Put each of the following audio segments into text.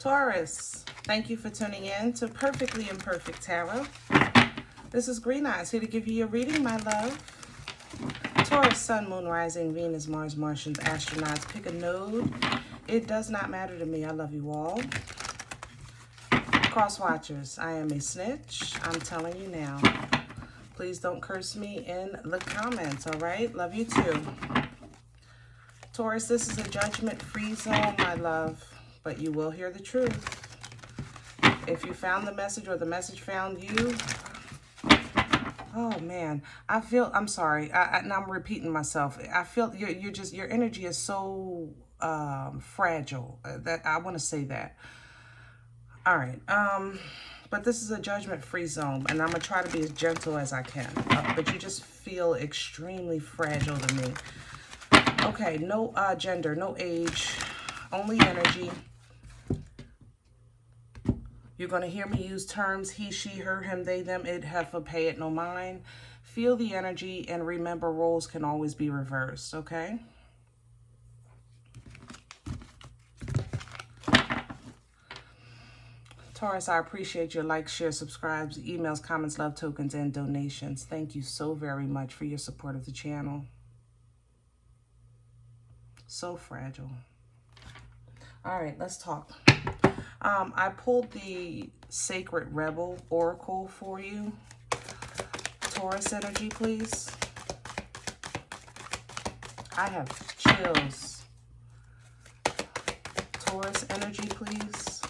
Taurus, thank you for tuning in to Perfectly Imperfect Tarot. This is Green Eyes, here to give you your reading, my love. Taurus, Sun, Moon, Rising, Venus, Mars, Martians, astronauts, pick a node. It does not matter to me. I love you all. Cross watchers, I am a snitch. I'm telling you now. Please don't curse me in the comments, all right? Love you too. Taurus, this is a judgment-free zone, my love, but you will hear the truth. If you found the message or the message found you, oh man, I'm sorry, now I'm repeating myself. I feel your energy is so fragile that I want to say that. All right, but this is a judgment-free zone, and I'm gonna try to be as gentle as I can, but you just feel extremely fragile to me. Okay, no gender, no age, only energy. You're going to hear me use terms he, she, her, him, they, them, it, heifer, pay it, no mind. Feel the energy and remember roles can always be reversed, okay? Taurus, I appreciate your likes, shares, subscribes, emails, comments, love tokens, and donations. Thank you so very much for your support of the channel. So fragile. All right, let's talk. I pulled the Sacred Rebel Oracle for you. Taurus energy, please. I have chills. Taurus energy, please.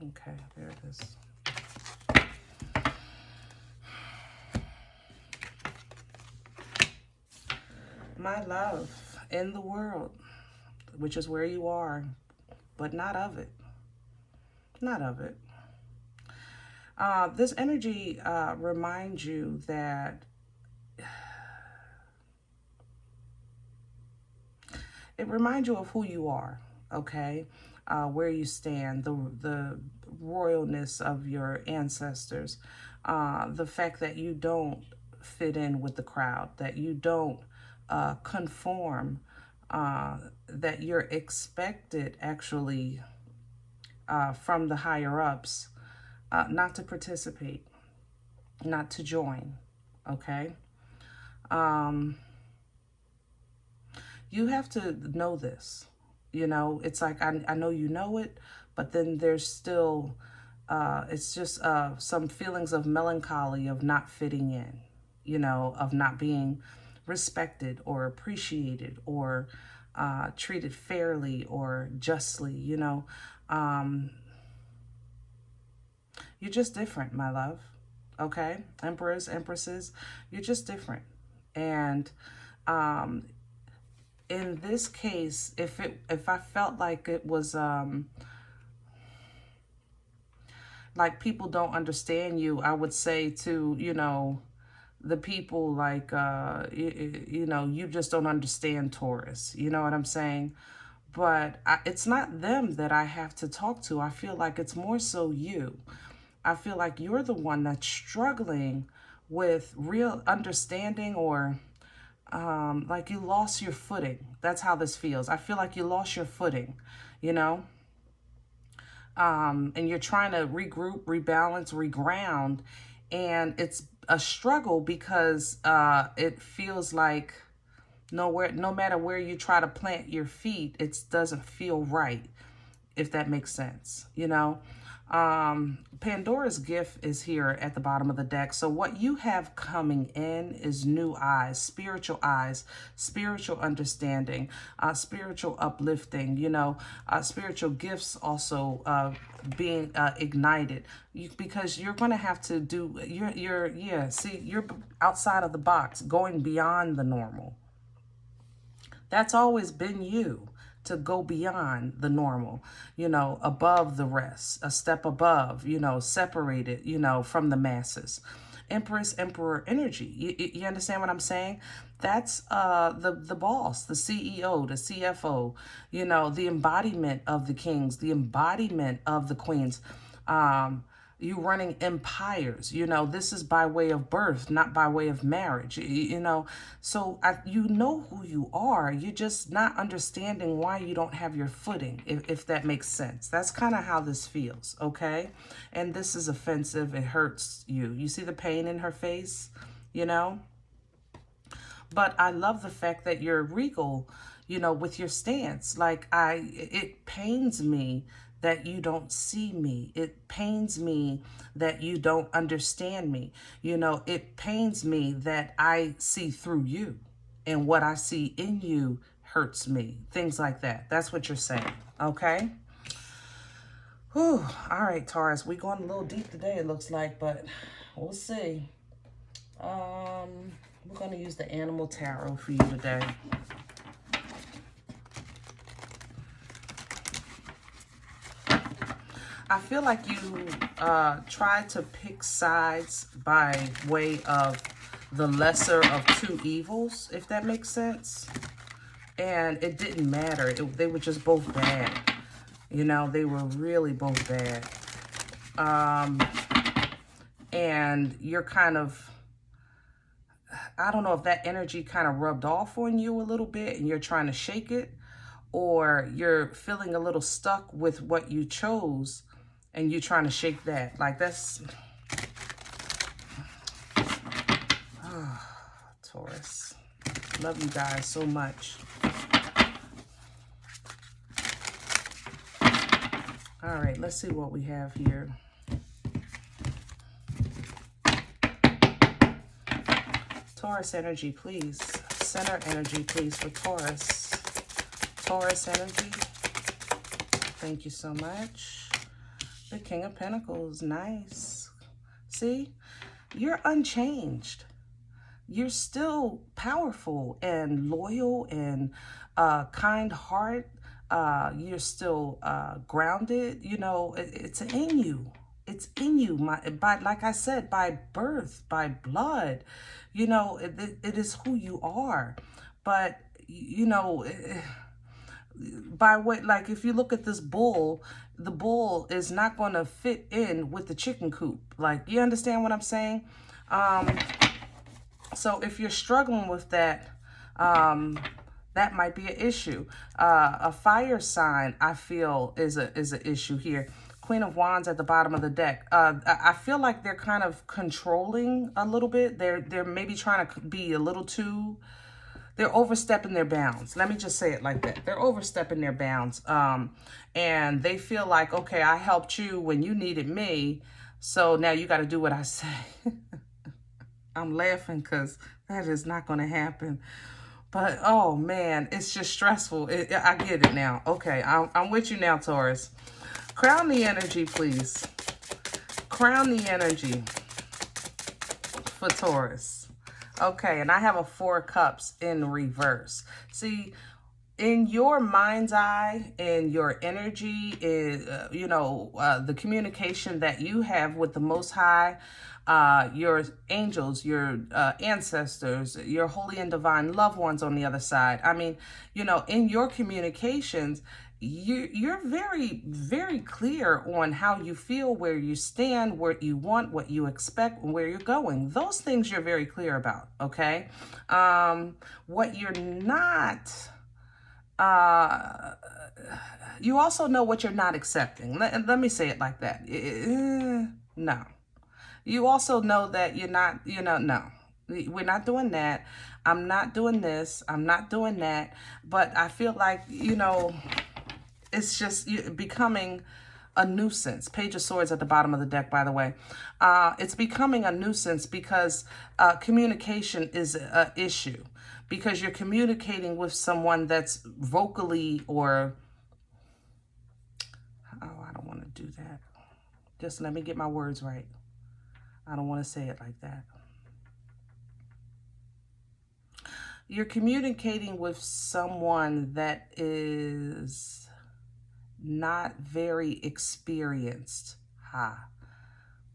Okay, there it is. My love, in the world, which is where you are, but not of it. Not of it. This energy reminds you that it reminds you of who you are, okay? Where you stand, the royalness of your ancestors, the fact that you don't fit in with the crowd, that you don't conform, that you're expected actually from the higher ups not to participate, not to join, okay? You have to know this, you know, it's like I know you know it, but then there's still, it's just some feelings of melancholy of not fitting in, you know, of not being respected or appreciated or treated fairly or justly, you know. You're just different, my love, okay? Emperors, empresses, you're just different. And in this case, if I felt like it was like people don't understand you, I would say to, you know, the people like, you know, you just don't understand Taurus. You know what I'm saying? But it's not them that I have to talk to. I feel like it's more so you. I feel like you're the one that's struggling with real understanding or like you lost your footing. That's how this feels. I feel like you lost your footing, you know? And you're trying to regroup, rebalance, reground. And it's a struggle because it feels like no matter where you try to plant your feet, it doesn't feel right, if that makes sense, you know. Pandora's gift is here at the bottom of the deck. So what you have coming in is new eyes, spiritual understanding, spiritual uplifting, you know, spiritual gifts also being ignited, because you're going to have to do, you're outside of the box, going beyond the normal. That's always been you, to go beyond the normal, you know, above the rest, a step above, you know, separated, you know, from the masses. Empress, Emperor energy. You understand what I'm saying? That's the boss, the CEO, the CFO, you know, the embodiment of the kings, the embodiment of the queens. You running empires, you know, this is by way of birth, not by way of marriage, you know. So you know who you are. You're just not understanding why you don't have your footing, if that makes sense. That's kind of how this feels, okay? And this is offensive. It hurts you. You see the pain in her face, you know? But I love the fact that you're regal, you know, with your stance. Like, it pains me that you don't see me. It pains me that you don't understand me. You know, it pains me that I see through you, and what I see in you hurts me. Things like that. That's what you're saying, okay? Whew. All right, Taurus, we're going a little deep today, it looks like, but we'll see. We're going to use the Animal Tarot for you today. I feel like you try to pick sides by way of the lesser of two evils, if that makes sense. And it didn't matter. They were just both bad. You know, they were really both bad. And you're kind of, I don't know if that energy kind of rubbed off on you a little bit and you're trying to shake it, or you're feeling a little stuck with what you chose and you're trying to shake that. Like, that's... Oh, Taurus. Love you guys so much. All right, let's see what we have here. Taurus energy, please. Center energy, please, for Taurus. Taurus energy. Thank you so much. The King of Pentacles, nice. See, you're unchanged. You're still powerful and loyal and kind heart. You're still grounded. You know, it's in you. It's in you. By, like I said, by birth, by blood. You know, it is who you are. But, you know, by what, like, if you look at this bull, the bull is not going to fit in with the chicken coop. Like, you understand what I'm saying? So if you're struggling with that, that might be an issue. A fire sign, I feel, is an issue here. Queen of Wands at the bottom of the deck. I feel like they're kind of controlling a little bit. They're maybe trying to be a little too... They're overstepping their bounds. Let me just say it like that. They're overstepping their bounds. And they feel like, okay, I helped you when you needed me, so now you got to do what I say. I'm laughing because that is not going to happen. But, oh, man, it's just stressful. I get it now. Okay, I'm with you now, Taurus. Crown the energy, please. Crown the energy for Taurus. Okay, and I have a 4 cups in reverse. See, in your mind's eye, in your energy, you know, the communication that you have with the Most High, your angels, your ancestors, your holy and divine loved ones on the other side. I mean, you know, in your communications, you're very, very clear on how you feel, where you stand, what you want, what you expect, and where you're going. Those things you're very clear about, okay? What you're not... you also know what you're not accepting. Let me say it like that. No. You also know that you're not, you know, no. We're not doing that. I'm not doing this. I'm not doing that. But I feel like, you know... It's just becoming a nuisance. Page of Swords at the bottom of the deck, by the way. It's becoming a nuisance because communication is an issue. Because you're communicating with someone that's vocally or... Oh, I don't want to do that. Just let me get my words right. I don't want to say it like that. You're communicating with someone that is... not very experienced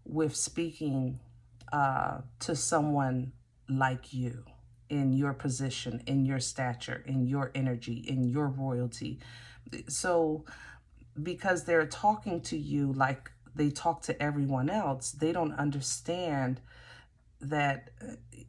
with speaking to someone like you in your position, in your stature, in your energy, in your royalty. So because they're talking to you like they talk to everyone else, they don't understand that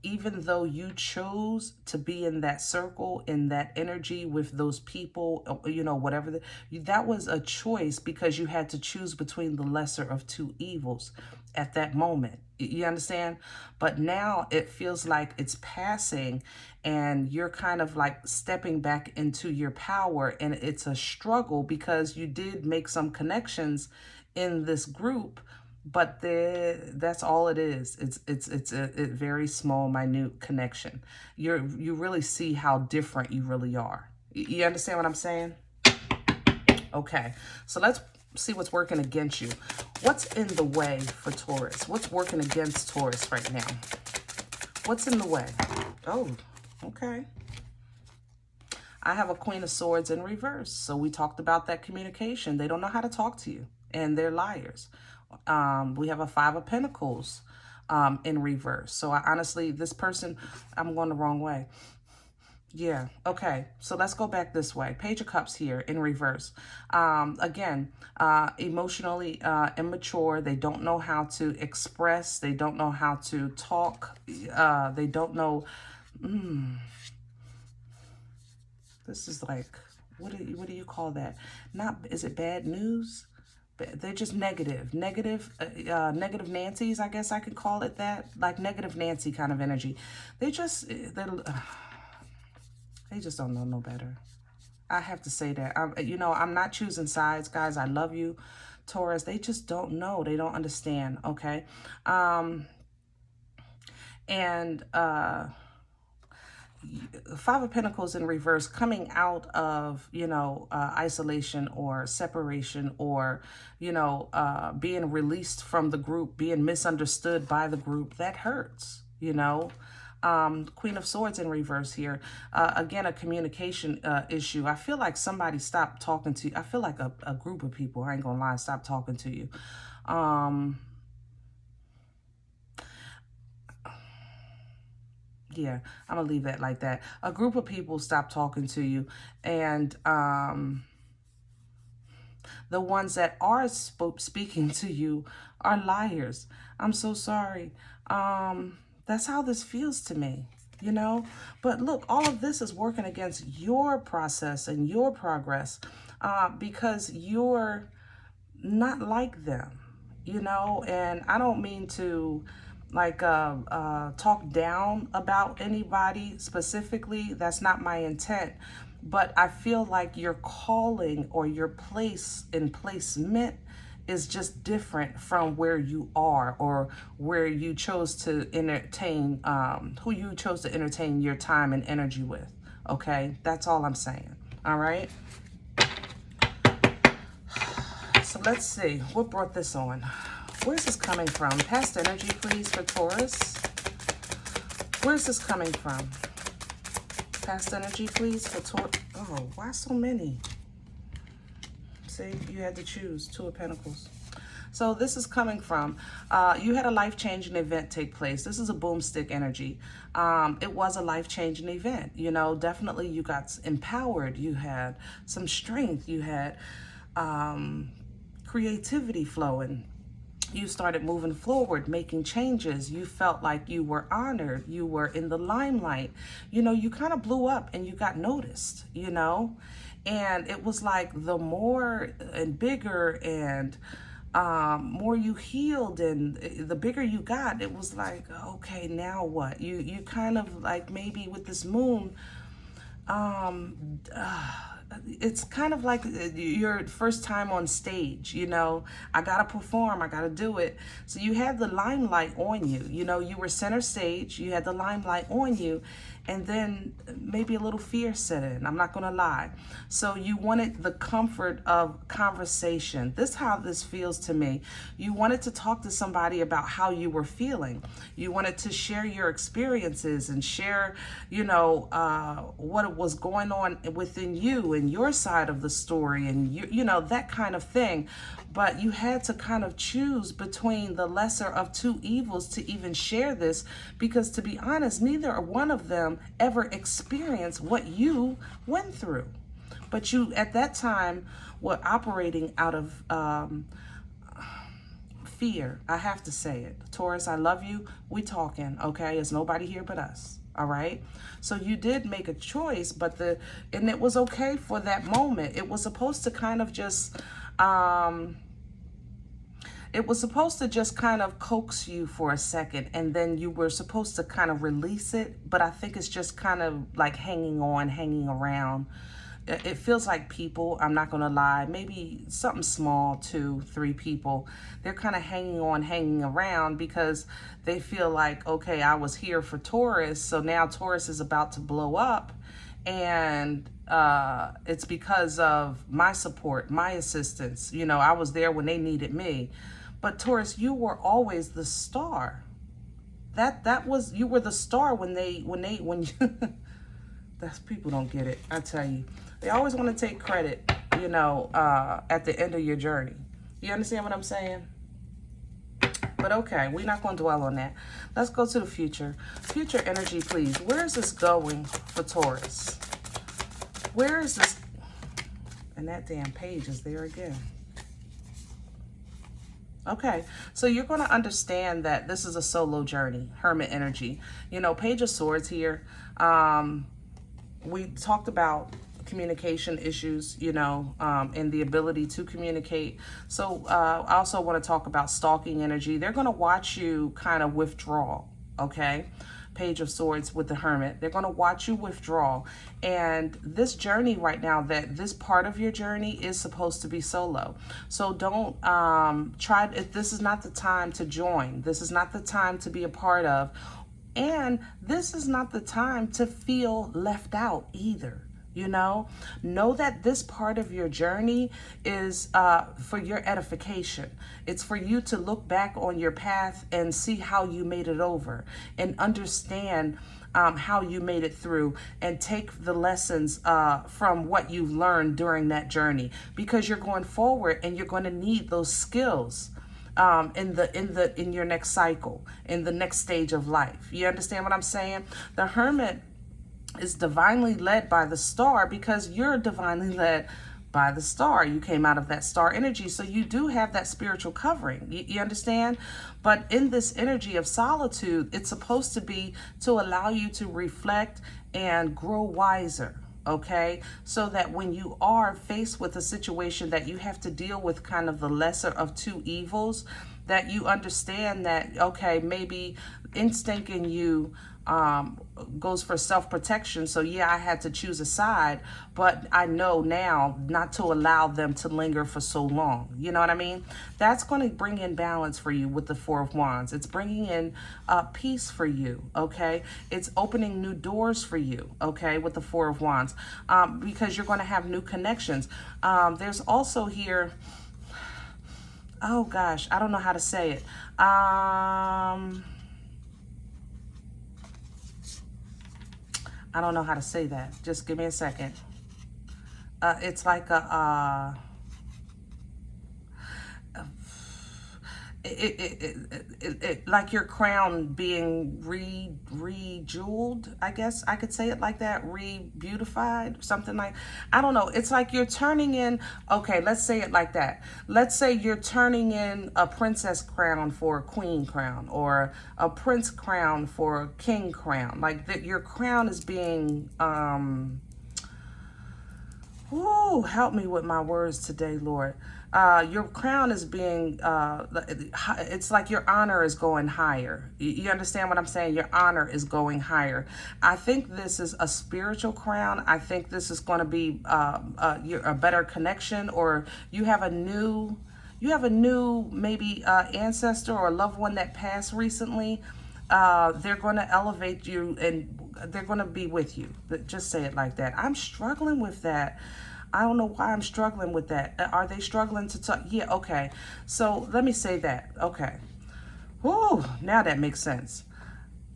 even though you chose to be in that circle, in that energy with those people, you know, whatever, that was a choice because you had to choose between the lesser of two evils at that moment. You understand? But now it feels like it's passing and you're kind of like stepping back into your power, and it's a struggle because you did make some connections in this group, but that's all it is. It's a very small, minute connection. You really see how different you really are. You understand what I'm saying? Okay, so let's see what's working against you. What's in the way for Taurus? What's working against Taurus right now? What's in the way? Oh, okay. I have a Queen of Swords in reverse. So we talked about that communication. They don't know how to talk to you, and they're liars. We have a Five of Pentacles in reverse. So I honestly, this person, I'm going the wrong way. Yeah, okay. So let's go back this way. Page of Cups here in reverse. Again, emotionally immature. They don't know how to express. They don't know how to talk. They don't know... This is like, what do you call that? Is it bad news? They're just negative Nancy's, I guess I could call it that, like negative Nancy kind of energy. They just don't know no better. I have to say that. You know, I'm not choosing sides, guys. I love you, Taurus. They just don't know. They don't understand. Okay. Five of Pentacles in reverse, coming out of, you know, isolation or separation, or, you know, being released from the group, being misunderstood by the group. That hurts, you know. Queen of Swords in reverse here. Again, a communication issue. I feel like somebody stopped talking to you. I feel like a group of people, I ain't gonna lie, stopped talking to you. Yeah, I'm gonna leave that like that. A group of people stopped talking to you, and the ones that are speaking to you are liars. I'm so sorry. That's how this feels to me, you know? But look, all of this is working against your process and your progress because you're not like them, you know? And I don't mean to like talk down about anybody specifically. That's not my intent. But I feel like your calling or your place and placement is just different from where you are, or where you chose to entertain, who you chose to entertain your time and energy with. Okay, that's all I'm saying. All right. So let's see what brought this on. Where's this coming from? Past energy, please, for Taurus. Where's this coming from? Past energy, please, for Taurus. Oh, why so many? See, you had to choose. Two of Pentacles. So this is coming from, you had a life-changing event take place. This is a boomstick energy. It was a life-changing event. You know, definitely you got empowered. You had some strength. You had creativity flowing. You started moving forward, making changes. You felt like you were honored. You were in the limelight. You know, you kind of blew up and you got noticed, you know? And it was like the more and bigger and more you healed and the bigger you got, it was like, okay, now what? You kind of like, maybe with this moon, it's kind of like your first time on stage, you know, I gotta perform, I gotta do it. So you had the limelight on you, you know, you were center stage, you had the limelight on you, and then maybe a little fear set in, I'm not gonna lie. So you wanted the comfort of conversation. This is how this feels to me. You wanted to talk to somebody about how you were feeling. You wanted to share your experiences and share, you know, what was going on within you and your side of the story, and you know, that kind of thing. But you had to kind of choose between the lesser of two evils to even share this, because to be honest, neither one of them ever experienced what you went through. But you, at that time, were operating out of fear. I have to say it. Taurus, I love you. We talking, okay? There's nobody here but us. All right. So you did make a choice, and it was okay for that moment. It was supposed to kind of just, it was supposed to just kind of coax you for a second, and then you were supposed to kind of release it. But I think it's just kind of like hanging on, hanging around. It feels like people, I'm not going to lie, maybe something small, 2, 3 people, they're kind of hanging on, hanging around because they feel like, okay, I was here for Taurus, so now Taurus is about to blow up, and it's because of my support, my assistance. You know, I was there when they needed me. But Taurus, you were always the star. You were the star when you that's, people don't get it, I tell you. They always want to take credit, you know, at the end of your journey. You understand what I'm saying? But okay, we're not going to dwell on that. Let's go to the future. Future energy, please. Where is this going for Taurus? Where is this? And that damn page is there again. Okay, so you're going to understand that this is a solo journey, Hermit energy. You know, Page of Swords here. We talked about communication issues, you know, and the ability to communicate. So I also want to talk about stalking energy. They're going to watch you kind of withdraw, okay? Page of Swords with the Hermit. They're going to watch you withdraw. And this journey right now, this part of your journey is supposed to be solo. So don't this is not the time to join. This is not the time to be a part of. And this is not the time to feel left out either. You know that this part of your journey is for your edification. It's for you to look back on your path and see how you made it over and understand how you made it through and take the lessons from what you've learned during that journey, because you're going forward and you're going to need those skills in your next cycle, in the next stage of life. You understand what I'm saying? The Hermit is divinely led by the star because you're divinely led by the star. You came out of that star energy, so you do have that spiritual covering. You understand? But in this energy of solitude, it's supposed to be to allow you to reflect and grow wiser. Okay, so that when you are faced with a situation that you have to deal with kind of the lesser of two evils, that you understand that, okay, maybe instinct in you goes for self-protection. So yeah, I had to choose a side, but I know now not to allow them to linger for so long. You know what I mean? That's going to bring in balance for you with the Four of Wands. It's bringing in peace for you, okay? It's opening new doors for you, okay, with the Four of Wands, because you're going to have new connections. There's also here, oh gosh, I don't know how to say it. I don't know how to say that. Just give me a second. It's like like your crown being re-jeweled, I guess I could say it like that, re-beautified, something like, I don't know. It's like you're turning in, okay, let's say it like that. Let's say you're turning in a princess crown for a queen crown, or a prince crown for a king crown. Like that, your crown is being, ooh, help me with my words today, Lord. Your crown is being, it's like your honor is going higher. You understand what I'm saying? Your honor is going higher. I think this is a spiritual crown. I think this is going to be a better connection, or you have a new maybe ancestor or loved one that passed recently. They're going to elevate you and they're going to be with you. But just say it like that. I'm struggling with that. I don't know why I'm struggling with that. Are they struggling to talk? Yeah, okay. So let me say that. Okay. Whew, now that makes sense.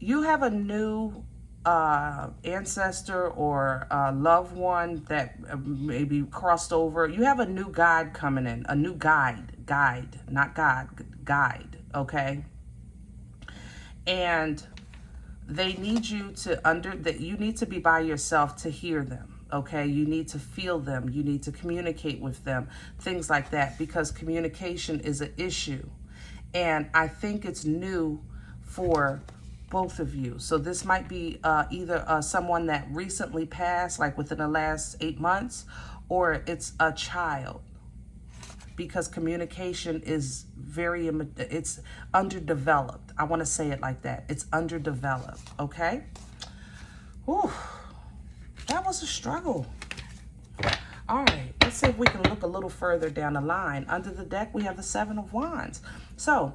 You have a new ancestor or loved one that maybe crossed over. You have a new guide coming in. A new guide, not God, guide, okay? And they need you to you need to be by yourself to hear them. Okay, you need to feel them. You need to communicate with them, things like that, because communication is an issue. And I think it's new for both of you. So this might be either someone that recently passed, like within the last 8 months, or it's a child, because communication is it's underdeveloped. I want to say it like that. It's underdeveloped, okay? Whew, that was a struggle. All right, let's see if we can look a little further down the line. Under the deck, we have the Seven of Wands. So,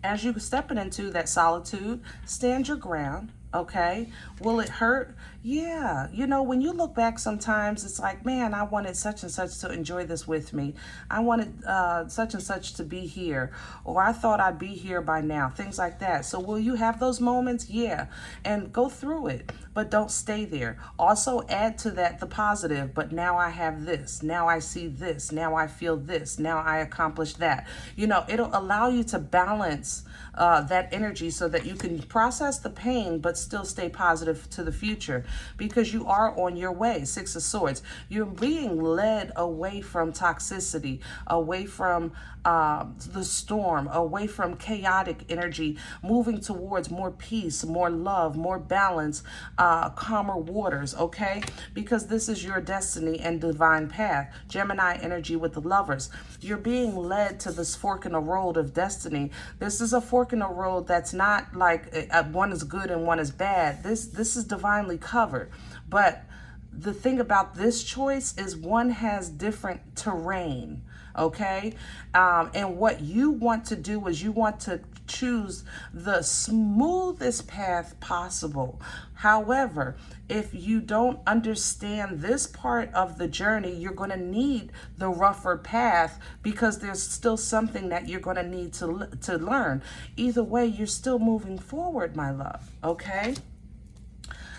as you're stepping into that solitude, stand your ground, okay? Will it hurt? Yeah. You know, when you look back sometimes, it's like, man, I wanted such and such to enjoy this with me. I wanted such and such to be here. Or I thought I'd be here by now. Things like that. So will you have those moments? Yeah. And go through it. But don't stay there. Also add to that the positive. But now I have this. Now I see this. Now I feel this. Now I accomplished that. You know, it'll allow you to balance that energy so that you can process the pain but still stay positive to the future, because you are on your way. Six of Swords. You're being led away from toxicity, away from the storm, away from chaotic energy, moving towards more peace, more love, more balance, calmer waters, okay? Because this is your destiny and divine path. Gemini energy with the Lovers. You're being led to this fork in the road of destiny. This is a fork in the road that's not like one is good and one is bad. This is divinely covered. But the thing about this choice is one has different terrain, okay? And what you want to do is you want to choose the smoothest path possible. However, if you don't understand this part of the journey, you're going to need the rougher path, because there's still something that you're going to need to learn. Either way, you're still moving forward, my love, okay?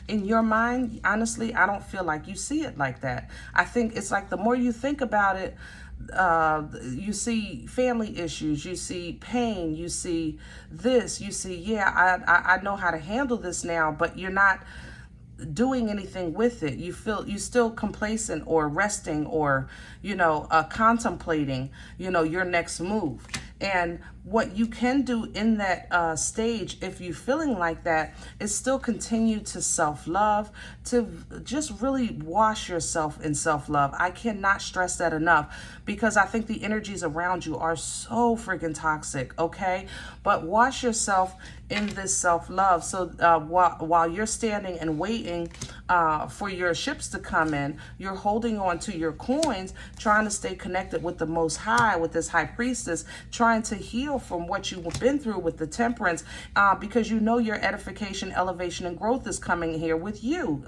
In your mind, honestly, I don't feel like you see it like that. I think it's like the more you think about it, you see family issues, you see pain, you see this, you see, yeah, I know how to handle this now, but you're not doing anything with it. You feel you still complacent or resting or, you know, contemplating, you know, your next move. And what you can do in that stage, if you're feeling like that, is still continue to self-love, to just really wash yourself in self-love. I cannot stress that enough, because I think the energies around you are so freaking toxic, okay? But wash yourself in this self-love. So while you're standing and waiting for your ships to come in, you're holding on to your coins, trying to stay connected with the Most High, with this High Priestess, trying to heal from what you've been through with the Temperance, because you know your edification, elevation, and growth is coming here with you,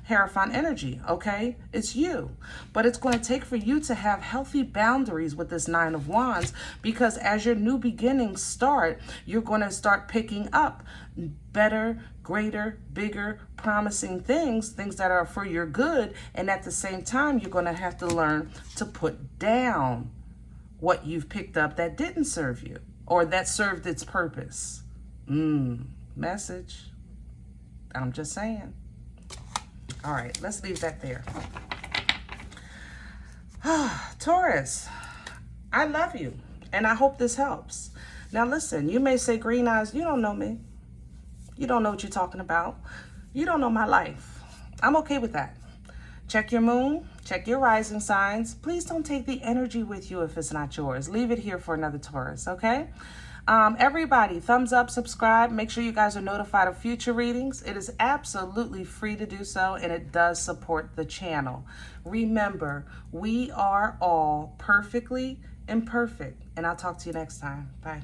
Hierophant energy, okay? It's you. But it's going to take for you to have healthy boundaries with this Nine of Wands, because as your new beginnings start, you're going to start picking up better, greater, bigger, promising things that are for your good. And at the same time, you're going to have to learn to put down what you've picked up that didn't serve you or that served its purpose. Message. I'm just saying. All right, let's leave that there. Taurus, I love you, and I hope this helps. Now listen, you may say, Green Eyes, you don't know me. You don't know what you're talking about. You don't know my life. I'm okay with that. Check your moon, check your rising signs. Please don't take the energy with you if it's not yours. Leave it here for another Taurus, okay? Everybody, thumbs up, subscribe. Make sure you guys are notified of future readings. It is absolutely free to do so, and it does support the channel. Remember, we are all perfectly imperfect, and I'll talk to you next time. Bye.